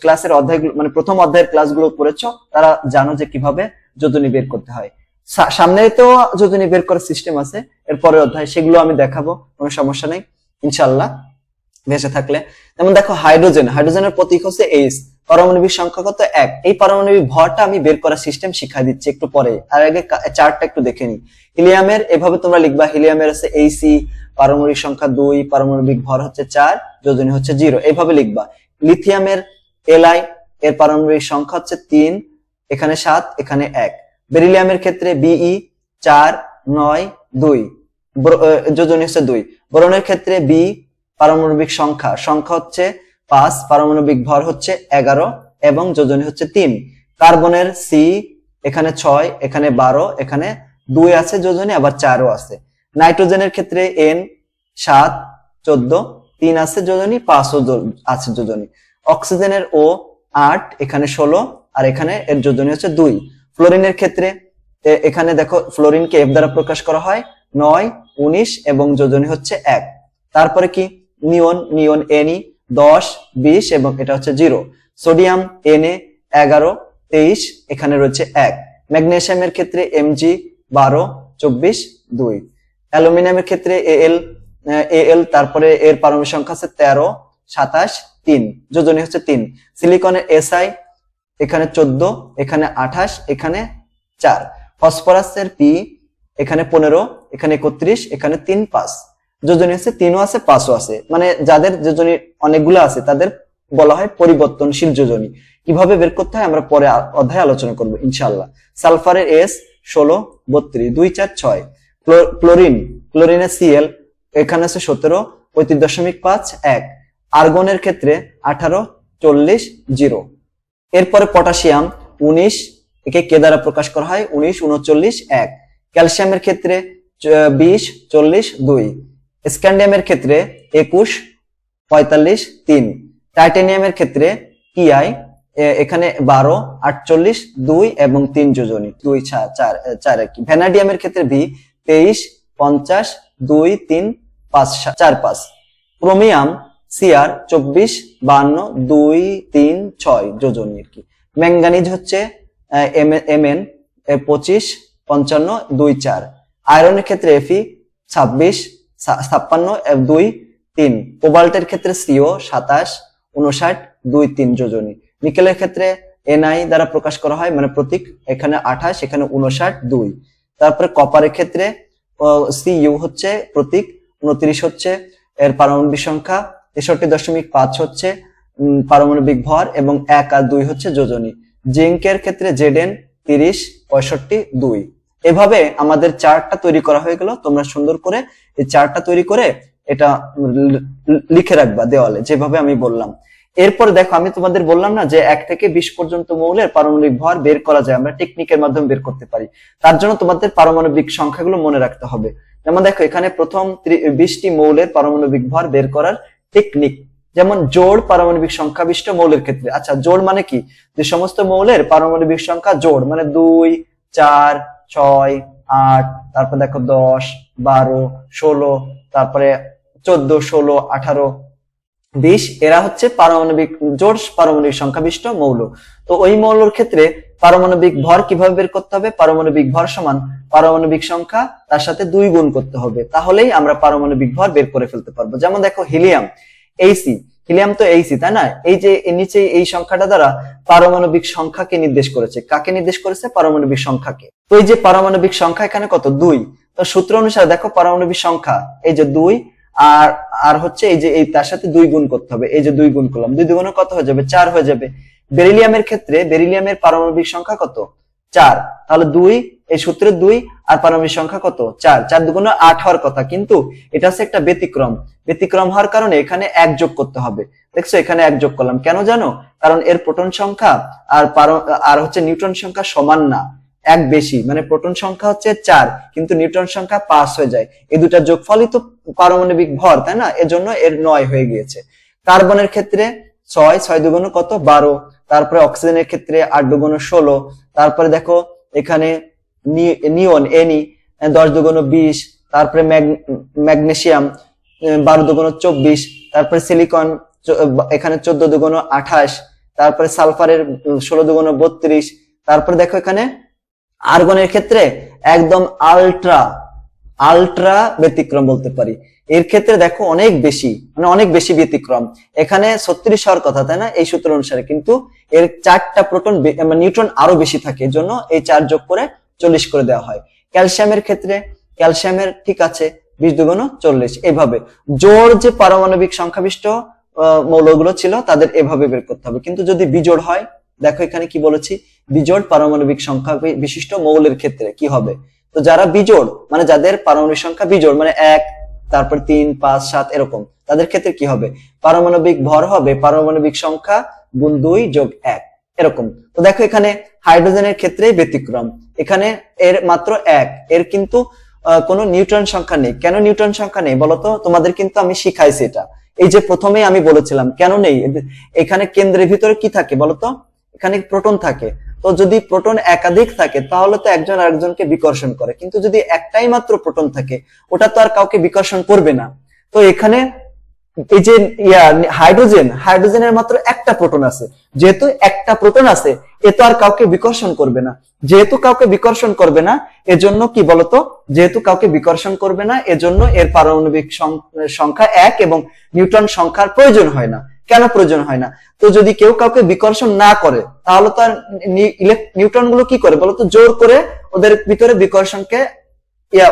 ক্লাসের অধ্যায়গুলো মানে প্রথম অধ্যায়ের ক্লাসগুলো পড়েছো, তারা জানো যে কিভাবে যোজনী বের করতে হয়। সামনে তো যোজনী বের করার সিস্টেম আছে, এর পরের অধ্যায় সেগুলো আমি দেখাবো, কোনো সমস্যা নেই ইনশাল্লাহ বেঁচে থাকলে। যেমন দেখো হাইড্রোজেনের প্রতীক হচ্ছে H, পারমাণবিক সংখ্যা কত? 1। এই পারমাণবিক ভরটা আমি বের করার সিস্টেম শিখাই দিচ্ছি একটু পরে, আর আগে চার্টটা একটু দেখে নি। হিলিয়ামের এভাবে তোমরা লিখবা, হিলিয়ামের হচ্ছে Hc, পারমাণবিক সংখ্যা 2, পারমাণবিক ভর হচ্ছে 4, যোজনী হচ্ছে 0, এইভাবে লিখবা। লিথিয়ামের Li, এর পারমাণবিক সংখ্যা হচ্ছে 3, এখানে 7, এখানে 1। বেরিলিয়ামের ক্ষেত্রে Be 4, 9, 2, যোজনী হচ্ছে 2। বোরনের ক্ষেত্রে B, পারমাণবিক সংখ্যা হচ্ছে 5, পারমাণবিক ভর হচ্ছে 11 এবং যোজনী হচ্ছে 3। কার্বনের C, এখানে 6, এখানে 12, এখানে 2 আছে যোজনী, আবার 4ও আছে। নাইট্রোজেনের ক্ষেত্রে N, 7, 14, 3 আছে যোজনী, 5ও আছে যোজনী। অক্সিজেনের O, 8, এখানে 16, আর এখানে এর যোজনী হচ্ছে 2। ফ্লোরিনের ক্ষেত্রে এখানে দেখো ফ্লোরিনকে F দ্বারা প্রকাশ করা হয়, 9, 19 এবং যোজনী হচ্ছে 1। তারপরে কি নিয়ন Ne, 10, 20 এবং এটা হচ্ছে 0। সোডিয়াম Na, 11, 23, এখানে রয়েছে 1। ম্যাগনেসিয়ামের ক্ষেত্রে Mg, 12, 24, 2। অ্যালুমিনিয়ামের ক্ষেত্রে Al, তারপরে এর পারমাণবিক সংখ্যা আছে 13, 27, 3, যোজনী হচ্ছে 3। সিলিকনের Si, এখানে 14, এখানে 28, এখানে 4। ফসফরাসের P, এখানে 15, এখানে 31, এখানে 3, 5, যোজনী হচ্ছে 3ও আছে 5ও আছে। মানে যাদের যোজনী অনেকগুলো আছে তাদের বলা হয় পরিবর্তনশীল যোজনী। কিভাবে বের করতে হয় আমরা পরে অধ্যায়ে আলোচনা করব ইনশাআল্লাহ। সালফারের S, 16, 32, 2, 4, 6। ক্লোরিনের Cl, এখানে আছে 17, 35.5, 1। আর্গনের ক্ষেত্রে 18, 40, 0। এরপরে পটাশিয়াম 19, একে কে দ্বারা প্রকাশ করা হয়, 19, 39, 1। ক্যালসিয়ামের ক্ষেত্রে 20, 40, 2। স্ক্যান্ডিয়ামের ক্ষেত্রে 21, 45, 3। টাইটানিয়ামের ক্ষেত্রে Ti, এখানে 12, 48, 2 এবং 3 যোজনী, 2, 4 আর কি। ভ্যানাডিয়ামের ক্ষেত্রে V, 23, 50, 2, 3, 5, 4, 5। ক্রোমিয়াম Cr, 24, 52, 2, 3, 6 যোজনী আর কি। ম্যাঙ্গানিজ হচ্ছে Mn, 25, 55 2 4। আয়রনের ক্ষেত্রে Fe 26 56 2 3। কোবাল্টের ক্ষেত্রে CO 27 59 2 3 যোজনী। নিকেলের ক্ষেত্রে Ni দ্বারা প্রকাশ করা হয়, মানে প্রতীক, এখানে 28 এখানে 59 2। তারপরে কপারের ক্ষেত্রে Cu হচ্ছে প্রতীক, 29 হচ্ছে এর পারমাণবিক সংখ্যা, 63.5 হচ্ছে পারমাণবিক ভর এবং 1 আর 2 হচ্ছে যোজনী। জিঙ্কের ক্ষেত্রে Zn 30 65 2। এভাবে আমাদের চার্টটা তৈরি করা হয়ে গেল। তোমরা সুন্দর করে এই চার্টটা তৈরি করে এটা লিখে রাখবা দেওয়ালে, যেভাবে আমি বললাম। এরপর দেখো, আমি তোমাদের বললাম না যে 1 থেকে 20 পর্যন্ত মৌলের পারমাণবিক ভর বের করা যায়, আমরা টেকনিকের মাধ্যমে বের করতে পারি। তার জন্য তোমাদের পারমাণবিক সংখ্যাগুলো মনে রাখতে হবে। যেমন দেখো, এখানে প্রথম 20টি মৌলের পারমাণবিক ভর বের করার টেকনিক। যেমন জোড় পারমাণবিক সংখ্যা বিশিষ্ট মৌলের ক্ষেত্রে, আচ্ছা জোড় মানে কি, যে সমস্ত মৌলের পারমাণবিক সংখ্যা জোড়, মানে 2 4 6 8, তারপর দেখো 10 12 16, তারপরে 14 16 18 20, এরা হচ্ছে পারমাণবিক জোড় পারমাণবিক সংখ্যা বিশিষ্ট মৌল। তো ওই মৌলের ক্ষেত্রে পারমাণবিক ভর কিভাবে বের করতে হবে? পারমাণবিক ভর সমান পারমাণবিক সংখ্যা তার সাথে 2 গুণ করতে হবে, তাহলেই আমরা পারমাণবিক ভর বের করে ফেলতে পারবো। যেমন দেখো হিলিয়াম Hc, হিলিয়াম তো Hc, তাই না? এই যে নিচে এই সংখ্যাটা দ্বারা পারমাণবিক সংখ্যাকে নির্দেশ করেছে। কাকে নির্দেশ করেছে? পারমাণবিক সংখ্যাকে। তো এই যে পারমাণবিক সংখ্যা এখানে কত? 2। তো সূত্র অনুসারে দেখো পারমাণবিক সংখ্যা এই যে 2 আর হচ্ছে এই যে এই তার সাথে 2 গুণ করতে হবে। এই যে 2 গুণ করলাম, 2 দুগুণে কত হয়ে যাবে? 4 হয়ে যাবে। বেরিলিয়ামের ক্ষেত্রে বেরিলিয়ামের পারমাণবিক সংখ্যা কত? 4। তাহলে 2, এই সূত্রের 2 আর পারমাণবিক সংখ্যা কত? 4। 4 দুগুণে 8 হওয়ার কথা, কিন্তু এটা হচ্ছে একটা ব্যতিক্রম। ব্যতিক্রম হওয়ার কারণে এখানে 1 যোগ করতে হবে। দেখছো, এখানে 1 যোগ করলাম কেন জানো? কারণ এর প্রোটন সংখ্যা আর হচ্ছে নিউট্রন সংখ্যা সমান না, 1 বেশি, মানে প্রোটন সংখ্যা হচ্ছে 4 কিন্তু নিউট্রন সংখ্যা 5 হয়ে যায়। এই দুটা যোগফলই তো পারমাণবিক ভর, তাই না? এজন্য এর 9 হয়ে গিয়েছে। কার্বনের ক্ষেত্রে 6 6 দুগুণ কত? 12। তারপরে অক্সিজেনের ক্ষেত্রে 8 দুগুণ 16। তারপরে দেখো এখানে নিয়ন Ni 10 দুগুণ 20। তারপরে ম্যাগনেসিয়াম 12 দুগুণ 24। তারপরে সিলিকন এখানে 14 দুগুণ 28। তারপরে সালফারের 16 দুগুণ 32। তারপরে দেখো এখানে আর্গনের ক্ষেত্রে একদম আলট্রা ব্যতিক্রম বলতে পারি। এর ক্ষেত্রে দেখো অনেক বেশি, মানে অনেক বেশি ব্যতিক্রম। এখানে 36 হওয়ার কথা, তাই না, এই সূত্র অনুসারে, কিন্তু এর 4টা প্রোটন নিউট্রন আরো বেশি থাকে, এর জন্য এই 4 যোগ করে 40 করে দেওয়া হয়। ক্যালসিয়ামের ক্ষেত্রে ক্যালসিয়ামের ঠিক আছে 20 দুগুণ 40। এইভাবে জোড় যে পারমাণবিক সংখ্যাবিষ্ট মৌলগুলো ছিল তাদের এভাবে বের করতে হবে। কিন্তু যদি বিজোড় হয়, দেখো এখানে কি বলেছি, বিজোড় পারমাণবিক সংখ্যা বিশিষ্ট মৌলের ক্ষেত্রে কি হবে? তো যারা বিজোড়, মানে যাদের পারমাণবিক সংখ্যা বিজোড়, মানে 1 তারপর 3 5 7 এরকম, তাদের ক্ষেত্রে কি হবে? পারমাণবিক ভর হবে পারমাণবিক সংখ্যা গুণ 2 যোগ 1 এরকম। তো দেখো এখানে হাইড্রোজেনের ক্ষেত্রে ব্যতিক্রম, এখানে এর মাত্র 1, এর কিন্তু কোনো নিউট্রন সংখ্যা নেই। কেন নিউট্রন সংখ্যা নেই বলতো? তোমাদের কিন্তু আমি শিখাইছি এটা। এই যে প্রথমেই আমি বলেছিলাম কেন নেই। এখানে কেন্দ্রের ভিতরে কি থাকে বলতো? এখানে প্রোটন থাকে। তো যদি প্রোটন একাধিক থাকে তাহলে তো একজন আরেকজনকে বিকর্ষণ করে, কিন্তু যদি একটাই মাত্র প্রোটন থাকে ওটা তো আর কাউকে বিকর্ষণ করবে না। তো এখানে এই যে হাইড্রোজেনের মাত্র একটা প্রোটন আছে, যেহেতু একটা প্রোটন আছে এ তো আর কাউকে বিকর্ষণ করবে না। যেহেতু কাউকে বিকর্ষণ করবে না, এজন্য কি বলতো, যেহেতু কাউকে বিকর্ষণ করবে না এজন্য এর পারমাণবিক সংখ্যা 1 এবং নিউট্রন সংখ্যার প্রয়োজন হয় না। কেন প্রয়োজন হয় না? তো যদি কেউ কাউকে বিকর্ষণ না করে তাহলে তো আর নিউট্রন গুলো কি করে বলতো? জোর করে ওদের ভিতরে বিকর্ষণকে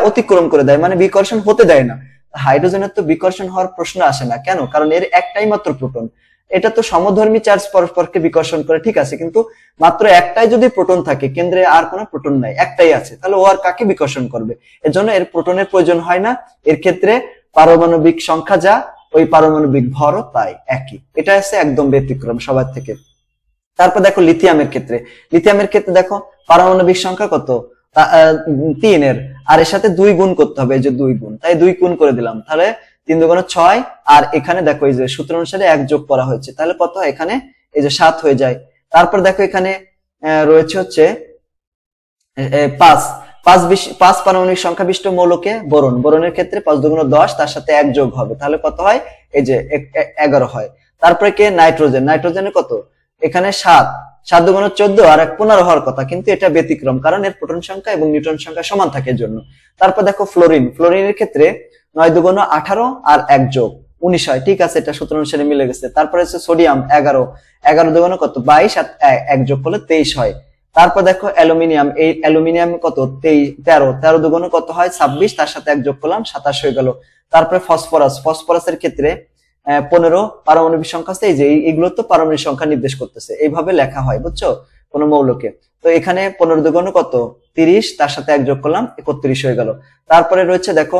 অতিক্রম করে দেয়, মানে বিকর্ষণ হতে দেয় না। হাইড্রোজেনের তো বিকর্ষণ হওয়ার প্রশ্ন আসে না। কেন? কারণ এর একটাই মাত্র প্রোটন। এটা তো সমধর্মী চার্জ পরস্পরকে বিকর্ষণ করে, ঠিক আছে, কিন্তু মাত্র একটাই যদি প্রোটন থাকে, কেন্দ্রে আর কোনো প্রোটন নাই, একটাই আছে, তাহলে ও আর কাকে বিকর্ষণ করবে? এজন্য এর প্রোটনের প্রয়োজন হয় না। এর ক্ষেত্রে পারমাণবিক সংখ্যা যা, ওই পারমাণবিক ভরও তাই একই। এটা আছে একদম ব্যতিক্রম সবার থেকে। তারপর দেখো লিথিয়ামের ক্ষেত্রে দেখো পারমাণবিক সংখ্যা কত? 3 এর, আর এর সাথে 2 গুণ করতে হবে, এই যে 2 গুণ, তাই 2 গুণ করে দিলাম, তাহলে 3 দুগুণ 6। আর এখানে দেখো এই যে সূত্র অনুসারে 1 যোগ করা হয়েছে, তাহলে কত হয়? এখানে এই যে 7 হয়ে যায়। তারপর দেখো এখানে রয়েছে হচ্ছে 5 পারমাণবিক সংখ্যা বিশিষ্ট মৌলকে বোরনের ক্ষেত্রে 5 দুগুণ 10, তার সাথে 1 যোগ হবে, তাহলে কত হয়? এই যে 11 হয়। তারপরে কে? নাইট্রোজেনের কত? এখানে 7, 7 দুগুণ 14 আর 1 15 হওয়ার কথা, কিন্তু এটা ব্যতিক্রম, কারণ এর প্রোটন সংখ্যা এবং নিউট্রন সংখ্যা সমান থাকে এর জন্য। তারপর দেখো ফ্লোরিন, ফ্লোরিনের ক্ষেত্রে 9 দুগুণ 18 আর 1 যোগ 19 হয়, ঠিক আছে, এটা সূত্র অনুসারে মিলে গেছে। তারপরে হচ্ছে সোডিয়াম 11, 11 দুগুণ কত 22 আর 1 যোগ করলে 23 হয়। তারপর দেখো অ্যালুমিনিয়াম, এই অ্যালুমিনিয়াম কত 13, 13 দুগুণ কত হয় 26, তার সাথে 1 যোগ করলাম 27 হয়ে গেল। তারপরে ফসফরাস, ফসফরাসের ক্ষেত্রে 15 পারমাণবিক সংখ্যা আছে, এই যে এগুলো তো পারমাণবিক সংখ্যা নির্দেশ করতেছে, এইভাবে লেখা হয় বুঝছো কোন মৌলকে। তো এখানে 15 দুগুণ কত 30, তার সাথে 1 যোগ করলাম 31 হয়ে গেল। তারপরে রয়েছে দেখো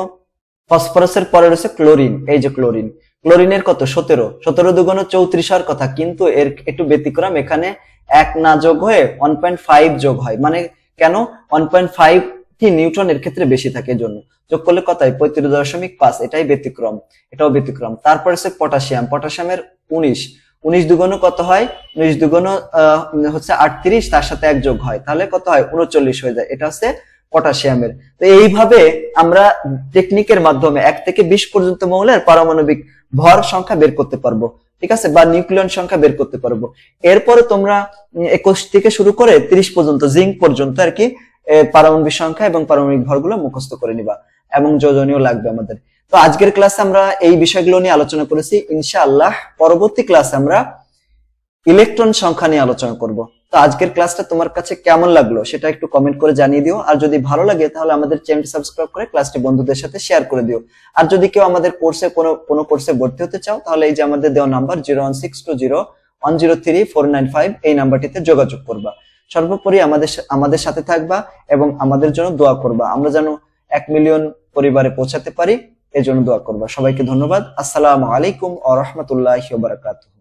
ফসফরাসের পরে রয়েছে ক্লোরিন, এই যে ক্লোরিন, ক্লোরিনের কত 17, 17 দুগুণ 34 হওয়ার কথা, কিন্তু এর একটু ব্যতিক্রম, এখানে 1 না যোগ হয়ে 1.5 যোগ হয়। মানে কেন 1.5 কি নিউটনের ক্ষেত্রে বেশি থাকে, জন্য যোগ করলে কত হয় 35.5, এটাই ব্যতিক্রম, এটাও ব্যতিক্রম। তারপরে হচ্ছে পটাশিয়াম, পটাশিয়ামের 19, 19 দুগুণ কত হয় 19 দুগুণ হচ্ছে 38, তার সাথে 1 যোগ হয়, তাহলে কত হয় 39 হয়ে যায়, এটা হচ্ছে পটাশিয়ামের। তো এইভাবে আমরা টেকনিকের মাধ্যমে 1 থেকে 20 পর্যন্ত মৌলের পারমাণবিক ভর সংখ্যা বের করতে পারবো, ঠিক আছে, বা নিউক্লিয়ন সংখ্যা বের করতে পারবো। এরপরে তোমরা 21 থেকে শুরু করে 30 পর্যন্ত, জিঙ্ক পর্যন্ত আর কি পারমাণবিক সংখ্যা এবং পারমাণবিক ভরগুলো মুখস্থ করে নিবা, এবং যোজনীয় লাগবে আমাদের। তো আজকের ক্লাসে আমরা এই বিষয়গুলো নিয়ে আলোচনা করেছি। ইনশাআল্লাহ পরবর্তী ক্লাসে আমরা ইলেকট্রন সংখ্যা নিয়ে আলোচনা করব। তো আজকের ক্লাসটা তোমার কাছে কেমন লাগলো সেটা একটু কমেন্ট করে জানিয়ে দিও, আর যদি ভালো লাগে তাহলে আমাদের চ্যানেলটি সাবস্ক্রাইব করে ক্লাসটি বন্ধুদের সাথে শেয়ার করে দিও। আর যদি কেউ আমাদের কোর্সে কোনো কোর্সে ভর্তি হতে চাও, তাহলে এই যে আমাদের দেওয়া নাম্বার 01620100495 এই নাম্বারটিতে যোগাযোগ করবা। সর্বোপরি আমাদের সাথে থাকবা এবং আমাদের জন্য দোয়া করবা, আমরা যেন 1 মিলিয়ন পরিবারে পৌঁছাতে পারি, এজন্য দোয়া করবা। সবাইকে ধন্যবাদ। আসসালামু আলাইকুম ওয়া রাহমাতুল্লাহি ওয়া বারাকাতুহু।